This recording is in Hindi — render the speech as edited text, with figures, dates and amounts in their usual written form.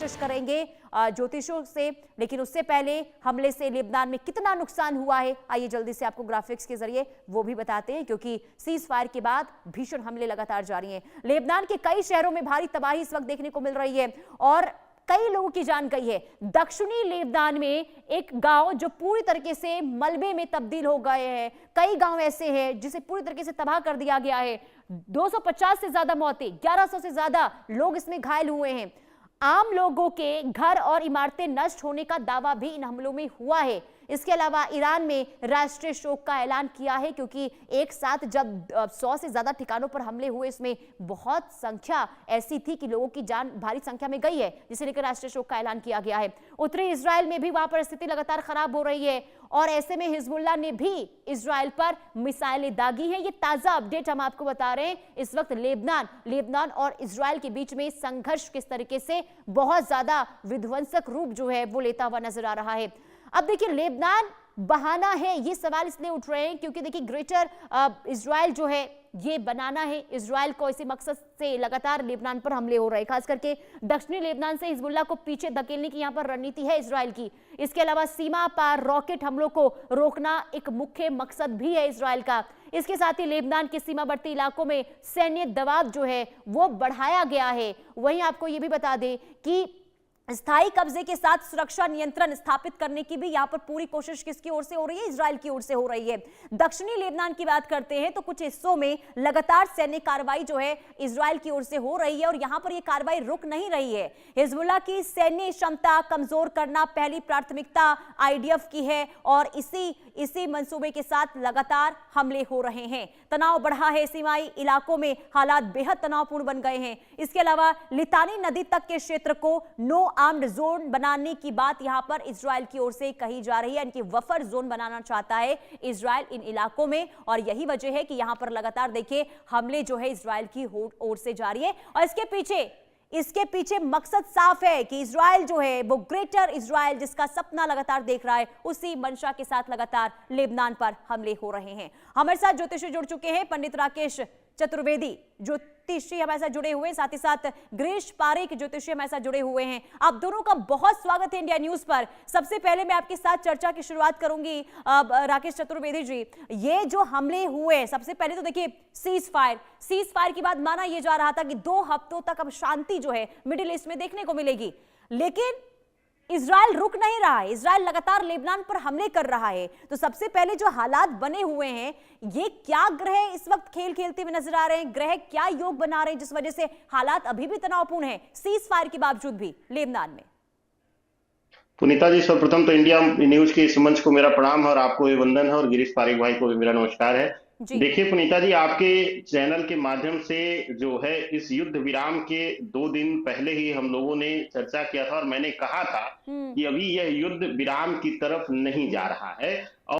कोशिश करेंगे ज्योतिषों से, लेकिन उससे पहले हमले से लेबनान में कितना नुकसान हुआ है आइए जल्दी से आपको ग्राफिक्स के जरिए वो भी बताते हैं, क्योंकि सीज फायर के बाद भीषण हमले लगातार जारी हैं। लेबनान के कई शहरों में भारी तबाही इस वक्त देखने को मिल रही है और कई लोगों की जान गई है। दक्षिणी लेबनान में एक गांव जो पूरी तरीके से मलबे में तब्दील हो गए हैं, कई गांव ऐसे हैं जिसे पूरी तरीके से तबाह कर दिया गया है। 250 से ज्यादा मौतें, 1100 से ज्यादा लोग इसमें घायल हुए हैं। आम लोगों के घर और इमारतें नष्ट होने का दावा भी इन हमलों में हुआ है। इसके अलावा ईरान में राष्ट्रीय शोक का ऐलान किया है, क्योंकि एक साथ जब 100 से ज्यादा ठिकानों पर हमले हुए, इसमें बहुत संख्या ऐसी थी कि लोगों की जान भारी संख्या में गई है, जिसे लेकर राष्ट्रीय शोक का ऐलान किया गया है। उत्तरी इजराइल में भी वहां पर स्थिति लगातार खराब हो रही है और ऐसे में हिजबुल्लाह ने भी इजराइल पर मिसाइलें दागी हैं। ये ताजा अपडेट हम आपको बता रहे हैं। इस वक्त लेबनान और इजराइल के बीच में संघर्ष किस तरीके से बहुत ज्यादा विध्वंसक रूप जो है वो लेता हुआ नजर आ रहा है। अब देखिए, लेबनान बहाना है, ये सवाल इसलिए उठ रहे हैं क्योंकि देखिए ग्रेटर इजराइल जो है ये बनाना है इजराइल को, इसी मकसद से लगातार लेबनान पर हमले हो रहे हैं। खास करके दक्षिणी लेबनान से हिजबुल्लाह को पीछे धकेलने की यहां पर रणनीति है इजराइल की। इसके अलावा सीमा पार रॉकेट हमलों को रोकना एक मुख्य मकसद भी है इजराइल का। इसके साथ ही लेबनान के सीमावर्ती इलाकों में सैन्य दबाव जो है वो बढ़ाया गया है। वहीं आपको ये भी बता दें कि स्थायी कब्जे के साथ सुरक्षा नियंत्रण स्थापित करने की भी यहां पर पूरी कोशिश किसकी ओर से हो रही है? इजराइल की ओर से हो रही है। दक्षिणी लेबनान की बात करते हैं तो कुछ हिस्सों में लगातार सैन्य कार्रवाई जो है इजराइल की ओर से हो रही है और यहां पर यह कार्रवाई रुक नहीं रही है। हिजबुल्लाह की सैन्य क्षमता कमजोर करना पहली प्राथमिकता आईडीएफ की है और इसी मंसूबे के साथ लगातार हमले हो रहे हैं। तनाव बढ़ा है, सीमाई इलाकों में हालात बेहद तनावपूर्ण बन गए हैं। इसके अलावा लितानी नदी तक के क्षेत्र को नो आर्म्ड जोन बनाने की बात यहां पर इजराइल की ओर से कही जा रही है, यानी कि बफर जोन बनाना चाहता है इजराइल इन इलाकों में और यही वजह है कि यहां पर लगातार देखिए हमले जो है इजराइल की ओर से जारी है। और इसके पीछे मकसद साफ है कि इजराइल जो है वो ग्रेटर इजराइल जिसका सपना लगातार देख रहा है, उसी मंशा के साथ लगातार लेबनान पर हमले हो रहे हैं। हमारे साथ ज्योतिषी जुड़ चुके हैं, पंडित राकेश चतुर्वेदी ज्योतिषी हमारे साथ जुड़े हुए हैं, साथ ही साथ गिरीश पारेख ज्योतिषी हमारे साथ जुड़े हुए हैं। आप दोनों का बहुत स्वागत है इंडिया न्यूज पर। सबसे पहले मैं आपके साथ चर्चा की शुरुआत करूंगी राकेश चतुर्वेदी जी। ये जो हमले हुए, सबसे पहले तो देखिए सीज फायर के बाद माना यह जा रहा था कि 2 हफ्तों तक अब शांति जो है मिडिल ईस्ट में देखने को मिलेगी, लेकिन इजराइल रुक नहीं रहा है। इजराइल लगातार लेबनान पर हमले कर रहा है। तो सबसे पहले जो हालात बने हुए हैं, ये क्या ग्रह इस वक्त खेल खेलते हुए नजर आ रहे हैं? ग्रह क्या योग बना रहे हैं जिस वजह से हालात अभी भी तनावपूर्ण है सीज फायर के बावजूद भी लेबनान में? पुनीता जी, सर्वप्रथम तो इंडिया न्यूज के इस मंच को मेरा प्रणाम है और आपको भी वंदन है और गिरीश पारेख भाई को भी मेरा नमस्कार है। देखिए पुनीता जी, आपके चैनल के माध्यम से जो है इस युद्ध विराम के 2 दिन पहले ही हम लोगों ने चर्चा किया था और मैंने कहा था कि अभी यह युद्ध विराम की तरफ नहीं जा रहा है